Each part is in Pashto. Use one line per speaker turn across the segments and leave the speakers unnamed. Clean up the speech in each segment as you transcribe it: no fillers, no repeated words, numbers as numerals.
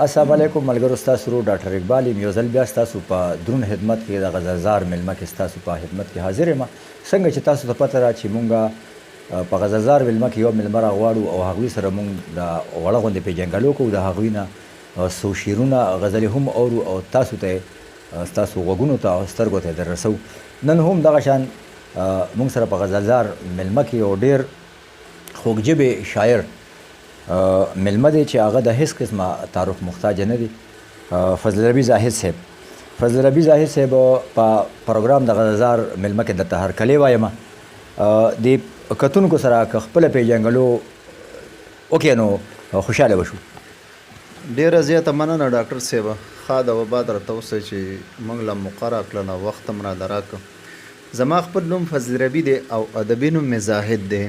السلام علیکم ملګرو، ستاسو ورور ډاکټر اقبال یم. یو ځل بیا ستاسو په دروند خدمت کې د غزلزار میلمه کې ستاسو په خدمت کې حاضر یم. څنګه چې تاسو ته پته ده چې مونږ په غزلزار میلمه کې یو میلمه راغواړو او هغوی سره مونږ د وړه غوندې پیژنګلو کوو. د هغوی نه څو شعرونه غزلې هم اورو او تاسو ته ستاسو غوږونو ته او سترګو ته در رسوو. نن هم دغه شان مونږ سره په غزلزار میلمه کې یو ډېر خوږژبې شاعر میلمه دی چې هغه د هیڅ قسمه تعارف محتاج نه دی. فضل ربي زاهد صاحب په پروګرام د غزلزار میلمه کې درته هرکلی وایم. د کتونکو سره که خپله پیژنګلو وکړې نو خوشحاله به شو.
ډېره زیاته مننه ډاکټر صاحب. ښه ده وباد راته وسه چې موږ له موقع راکړله، وخت هم راله راکړه. زما خپل نوم فضل ربي دی او ادبي نوم مې زاهد دی.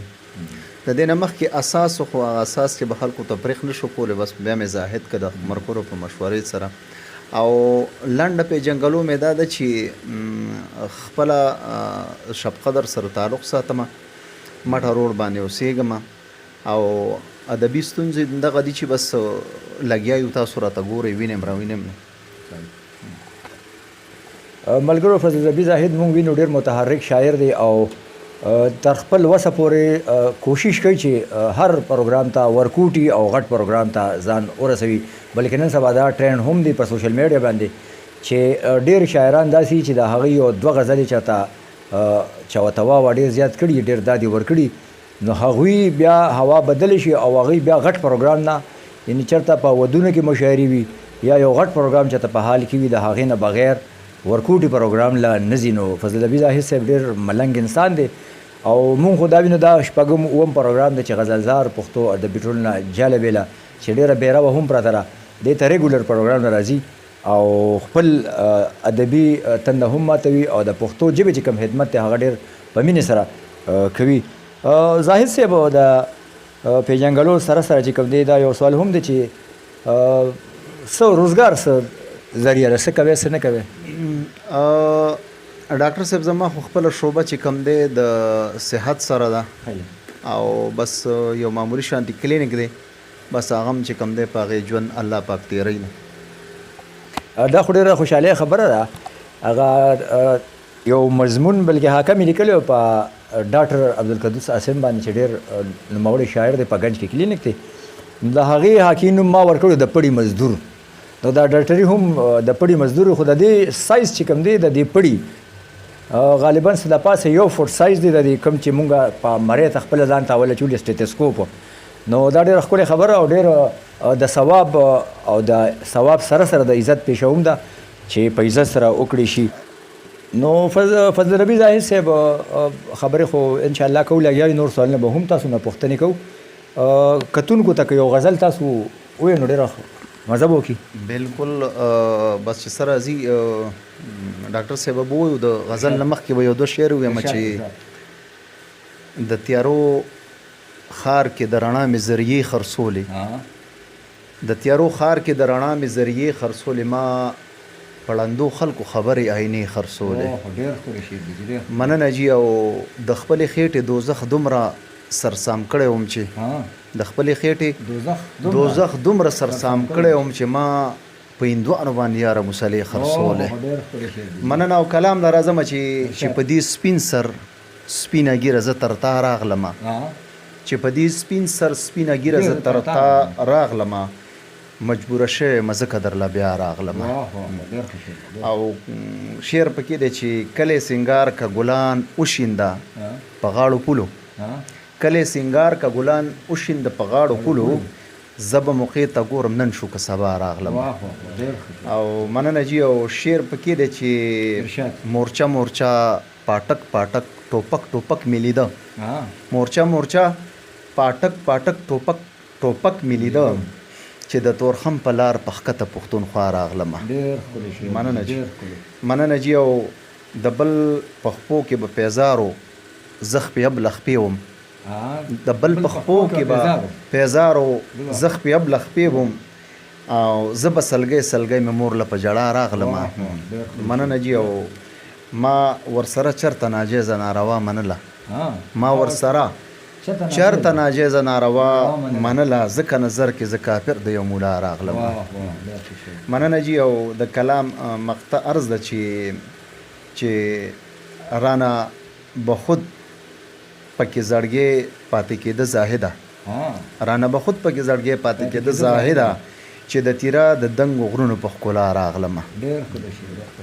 د دې نه مخکې اساس خو هغه اساس چې به خلکو ته پرېښ نه شو کولی، بس بیا مې زاهد که د مرکورو په مشورې سره. او لنډه پیژنګلو مې دا ده چې خپله شب قدر سره تعلق ساتم، مټه روډ باندې اوسېږم او ادبي ستونزې دغه دي چې بس لګیا یو، تاسو راته ګورئ، وینم راوینم.
ملګرو، فضل ربي زاهد مونږ وینو ډېر متحرک شاعر دی او تر خپل وسه پورې کوشش کوي چې هر پروګرام ته ورکوټي او غټ پروګرام ته ځان ورسوي. بلکې نن سبا دا ټرینډ هم دی په سوشل میډیا باندې چې ډېر شاعران داسې چې د هغوی یو دوه غزلې چاته ورته واوه ډېر زیات کړي، ډېر دادې ورکړي، نو هغوی بیا هوا بدله شي او هغوی بیا غټ پروګرام نه، یعنې چېرته په ودونو کې مشاعرې وي یا یو غټ پروګرام چېرته په حال کې وي، د هغې نه بغیر ورکوټي پروګرام لا نه ځي. نو فضل ربي زاهد صاحب ډېر ملنګ انسان دی او مونږ خو دا وینو دا شپږم اووم پروګرام دی چې غزلزار پښتو ادبي ټولنه جاله بیله چې ډېره بیروه هم پرته ده، دې ته ریګولر پروګرام نه راځي او خپل ادبي تنده هم ماتوي او د پښتو ژبې چې کوم خدمت دی هغه ډېر په مینې سره کوي. زاهد صاحب د پیژنګلو سره سره چې کوم دی دا یو سوال هم دی چې څه روزګار څه ذریعه ده، څه کوې څه نه کوې؟
ډاکټر صاحب زما خو خپله شعبه چې کوم دی د صحت سره ده او بس یو معمولي شانتي کلینیک دی، بس هغه هم چې کوم دی په هغې ژوند الله پاک تېروي نه.
دا خو ډېره خوشحالۍ خبره ده. هغه یو مضمون بلکې حاکم یې لیکلی و په ډاکټر عبدالقدوس عاصم باندې چې ډېر نوموړی شاعر دی، په ګنج کې کلینیک دی. د هغې حاکي نوم ما ورکړی د پړي مزدور. نو دا ډاکټري هم د پړي مزدور، خو د دې سایز چې کوم دی د دې پړي غالبا څه د پاسه 1 فوټ سایز دی، د دې کوم چې مونږ په مرۍ ته خپله ځان ته اوله چولې سټیتسکوپ. نو دا ډېره ښکلې خبره او ډېر د ثواب او د ثواب سره سره د عزت پیشه هم ده چې په عزت سره وکړی شي. نو فضل ربي زاهد صاحب خبرې خو انشاءالله کوو، لګیا یو نور سوالونه به هم تاسو نه پوښتنې کوو. کتونکو ته که یو غزل تاسو ووایئ نو ډېره مزه به وکړي.
بلکل، بس چې سره راځي ډاکټر صاحب به ووایو د غزل نه مخکې به یو دوه شعر ووایم چې د تیارو خار کې د رڼا مې ذریعې خرڅولې، د تیارو خار کې د رڼا مې ذریعې خرڅولې، ما پړندو خلکو خبرې آینې خرڅولې. مننه جي. او د خپلې خېټې دوزخ دومره سرسام کړی وم چې د خپلې خېټې دوزخ دومره سرسام کړی وم چې ما په هندوانو باندې یاره مسلې خرڅولې. مننه. او کلام له راځمه چې په دې سپین سر سپینه ږیره زه تر تا راغلمه، چې په دې سپین سر سپینه ږیره زه تر تا راغلمه، مجبوره شوې ځکه درله بیا راغلمه. او شعر پکې دی چې کلی سنګار که ګلان وشینده په غاړو پولو، کلی سنګار که ګلان وشینده په غاړو پولو، زه به موقع ته ګورم نن شو که سبا راغلم. او مننه جي. او شعر پکې دی چې مورچه مورچه پاټک پاټک ټوپک ټوپک مې لیده، مورچه مورچه پاټک پاټک ټوپک ټوپک مې لیده، چې د تورخم په لار په ښکته پښتونخوا راغلمه. مننه جي. مننه جي. او د بل په خپو کې به پیزارو زخ په ابلخ پیوم، د بل په خپو کې به پیزارو زخ په ابلخ پیوم، او زه به سلګۍ سلګۍ مې مور له په جړا راغلمه. مننه جي. او ما ورسره چرته ناجیزه ناروا منله، ما ورسره چرته ناجیزه ناروا منله ځکه نظر کې زه کافر د یو مولا راغلم مننه جي او د کلام مقطع عرض ده چې رانه به خود پکې زړګې پاتې کېده زاهده رانه به خود پکې زړګې پاتې کېده زاهده چې د تیرا د دنګو غرونو په ښکلا راغلمه.
ډېر ښه ده شعر.